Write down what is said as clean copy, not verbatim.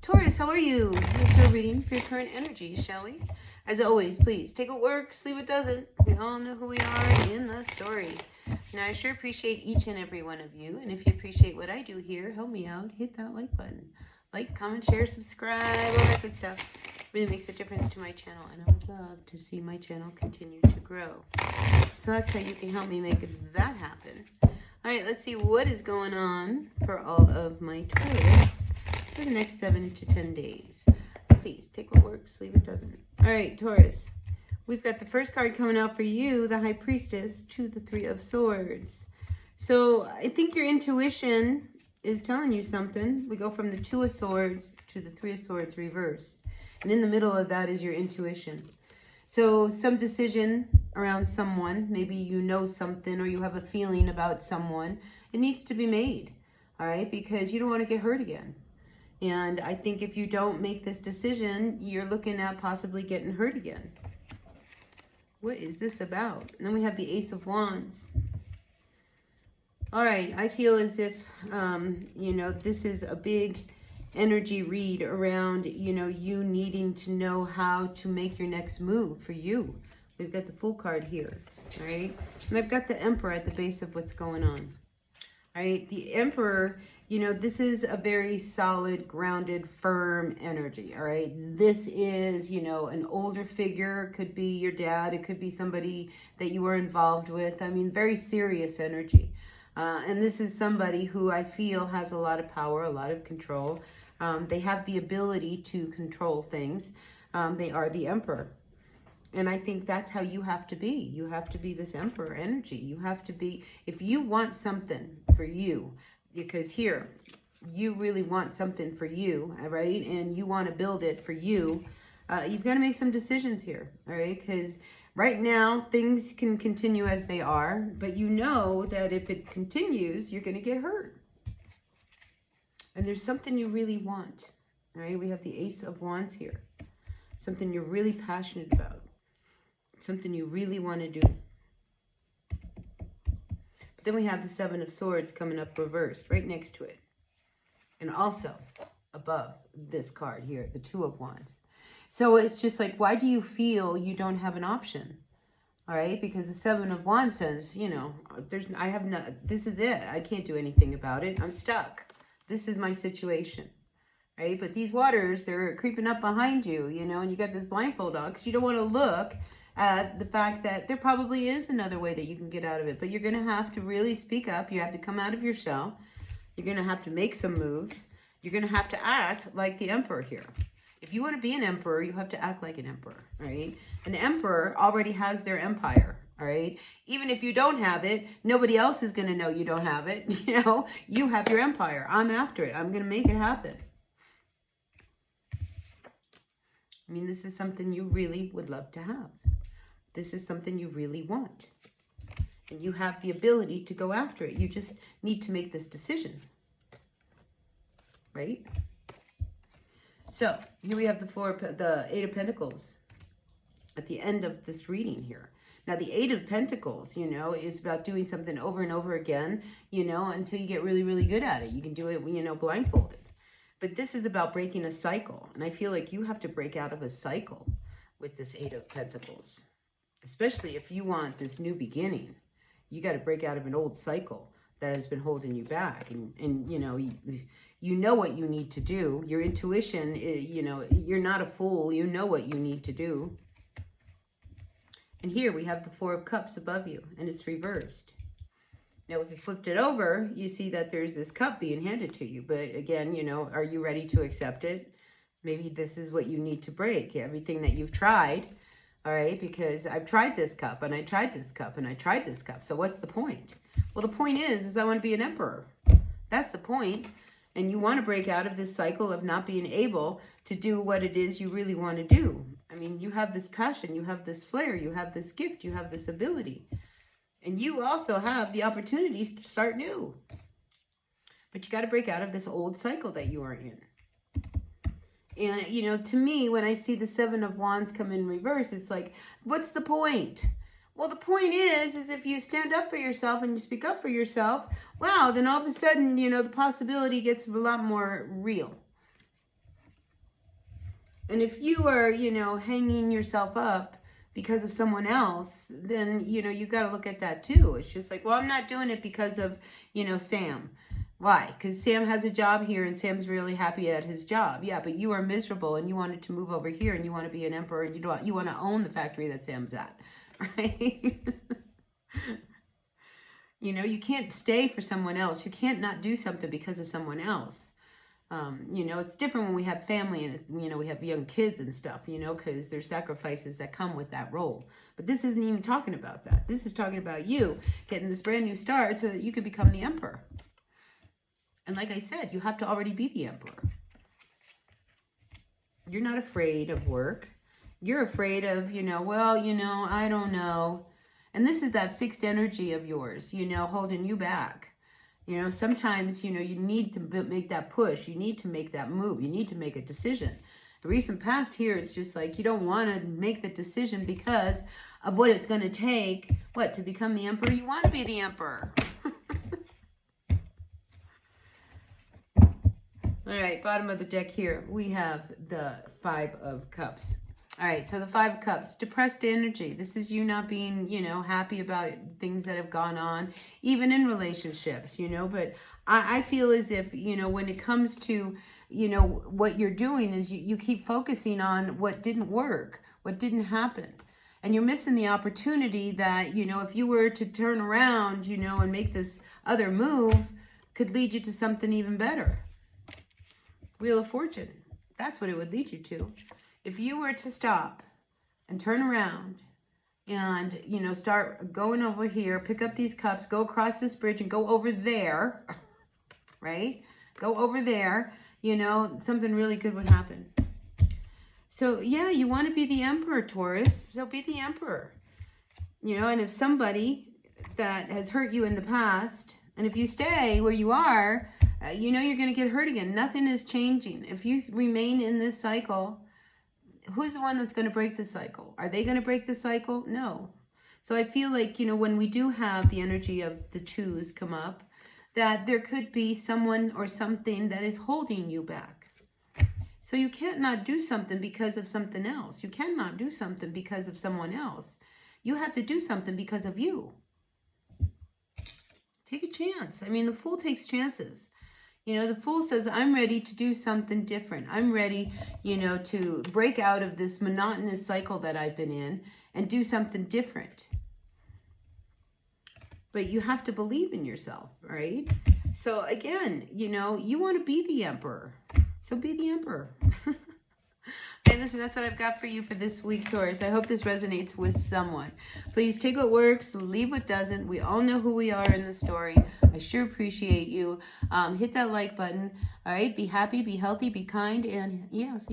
Taurus, how are you? Here's your reading for your current energy, shall we? As always, please take what works, leave what doesn't. We all know who we are in the story. Now, I sure appreciate each and every one of you. And if you appreciate what I do here, help me out. Hit that like button. Like, comment, share, subscribe, all that good stuff. Really makes a difference to my channel. And I would love to see my channel continue to grow. So that's how you can help me make that happen. All right, let's see what is going on for all of my Taurus for the next 7 to 10 days. Please take what works, leave what doesn't. All right, Taurus, we've got the first card coming out for you, the High Priestess, to the Three of Swords. So I think your intuition is telling you something. We go from the Two of Swords to the Three of Swords reversed. And in the middle of that is your intuition. So some decision around someone, maybe you know something or you have a feeling about someone, it needs to be made, all right, because you don't want to get hurt again. And I think if you don't make this decision, you're looking at possibly getting hurt again. What is this about? And then we have the Ace of Wands. All right, I feel as if, this is a big energy read around, you needing to know how to make your next move for you. We've got the Fool card here, all right? And I've got the Emperor at the base of what's going on. All right, the Emperor, this is a very solid, grounded, firm energy, all right? This is, an older figure. It could be your dad. It could be somebody that you were involved with. I mean, very serious energy. And this is somebody who I feel has a lot of power, a lot of control. They have the ability to control things. They are the Emperor. And I think that's how you have to be. You have to be this Emperor energy. You have to be, if you want something for you, because here, you really want something for you, all right? And you want to build it for you. You've got to make some decisions here, all right? Because right now, things can continue as they are, but you know that if it continues, you're going to get hurt. And there's something you really want, all right? We have the Ace of Wands here. Something you're really passionate about. Something you really want to do. But then we have the Seven of Swords coming up reversed right next to it. And also above this card here, the Two of Wands. So it's just like, why do you feel you don't have an option? All right, because the Seven of Wands says, this is it. I can't do anything about it. I'm stuck. This is my situation. Right? But these waters, they're creeping up behind you, and you got this blindfold on because you don't want to look at the fact that there probably is another way that you can get out of it. But you're going to have to really speak up. You have to come out of your shell. You're going to have to make some moves. You're going to have to act like the Emperor here. If you want to be an Emperor, you have to act like an Emperor, right? An Emperor already has their empire, all right? Even if you don't have it, nobody else is going to know you don't have it. You have your empire. I'm after it. I'm going to make it happen. I mean, this is something you really would love to have. This is something you really want. And you have the ability to go after it. You just need to make this decision. Right? So, here we have the Eight of Pentacles at the end of this reading here. Now, the Eight of Pentacles, is about doing something over and over again, until you get really, really good at it. You can do it, blindfolded. But this is about breaking a cycle. And I feel like you have to break out of a cycle with this Eight of Pentacles. Especially if you want this new beginning. You got to break out of an old cycle that has been holding you back. And you know what you need to do. Your intuition, you're not a fool. You know what you need to do. And here we have the Four of Cups above you. And it's reversed. Now, if you flipped it over, you see that there's this cup being handed to you. But again, are you ready to accept it? Maybe this is what you need to break. Everything that you've tried, all right? Because I've tried this cup, and I tried this cup, and I tried this cup. So what's the point? Well, the point is I want to be an Emperor. That's the point. And you want to break out of this cycle of not being able to do what it is you really want to do. I mean, you have this passion, you have this flair, you have this gift, you have this ability. And you also have the opportunities to start new. But you got to break out of this old cycle that you are in. And, to me, when I see the Seven of Wands come in reverse, it's like, what's the point? Well, the point is if you stand up for yourself and you speak up for yourself, wow, then all of a sudden, the possibility gets a lot more real. And if you are, you know, hanging yourself up because of someone else, then, you know, you got to look at that too. It's just like, well, I'm not doing it because of, you know, Sam. Why? Because Sam has a job here and Sam's really happy at his job. Yeah, but you are miserable and you wanted to move over here and you want to be an emperor and you want to own the factory that Sam's at, right? You know, you can't stay for someone else. You can't not do something because of someone else. You know, it's different when we have family and, you know, we have young kids and stuff, you know, because there's sacrifices that come with that role. But this isn't even talking about that. This is talking about you getting this brand new start so that you could become the emperor. And like I said, you have to already be the emperor. You're not afraid of work. You're afraid of, you know, well, you know, I don't know. And this is that fixed energy of yours, you know, holding you back. You know, sometimes, you know, you need to make that push. You need to make that move. You need to make a decision. The recent past here, it's just like you don't want to make the decision because of what it's going to take, what, to become the emperor? You want to be the emperor. All right, bottom of the deck here, we have the 5 of Cups. All right, so the 5 of Cups, depressed energy. This is you not being, you know, happy about things that have gone on, even in relationships, you know. But I feel as if, you know, when it comes to, you know, what you're doing is you keep focusing on what didn't work, what didn't happen. And you're missing the opportunity that, you know, if you were to turn around, you know, and make this other move, could lead you to something even better. Wheel of Fortune. That's what it would lead you to. If you were to stop and turn around and, you know, start going over here, pick up these cups, go across this bridge and go over there, right? Go over there, you know, something really good would happen. So, yeah, you want to be the emperor, Taurus. So be the emperor. You know, and if somebody that has hurt you in the past, and if you stay where you are, you know you're going to get hurt again. Nothing is changing. If you remain in this cycle, who's the one that's going to break the cycle? Are they going to break the cycle? No. So I feel like, you know, when we do have the energy of the 2s come up, that there could be someone or something that is holding you back. So you can't not do something because of something else. You cannot do something because of someone else. You have to do something because of you. Take a chance. I mean, the Fool takes chances. You know, the Fool says, I'm ready to do something different. I'm ready, you know, to break out of this monotonous cycle that I've been in and do something different. But you have to believe in yourself, right? So again, you know, you want to be the emperor. So be the emperor. Okay, listen, that's what I've got for you for this week, Taurus. I hope this resonates with someone. Please take what works, leave what doesn't. We all know who we are in the story. I sure appreciate you. Hit that like button. All right, be happy, be healthy, be kind, and yeah, I'll see you.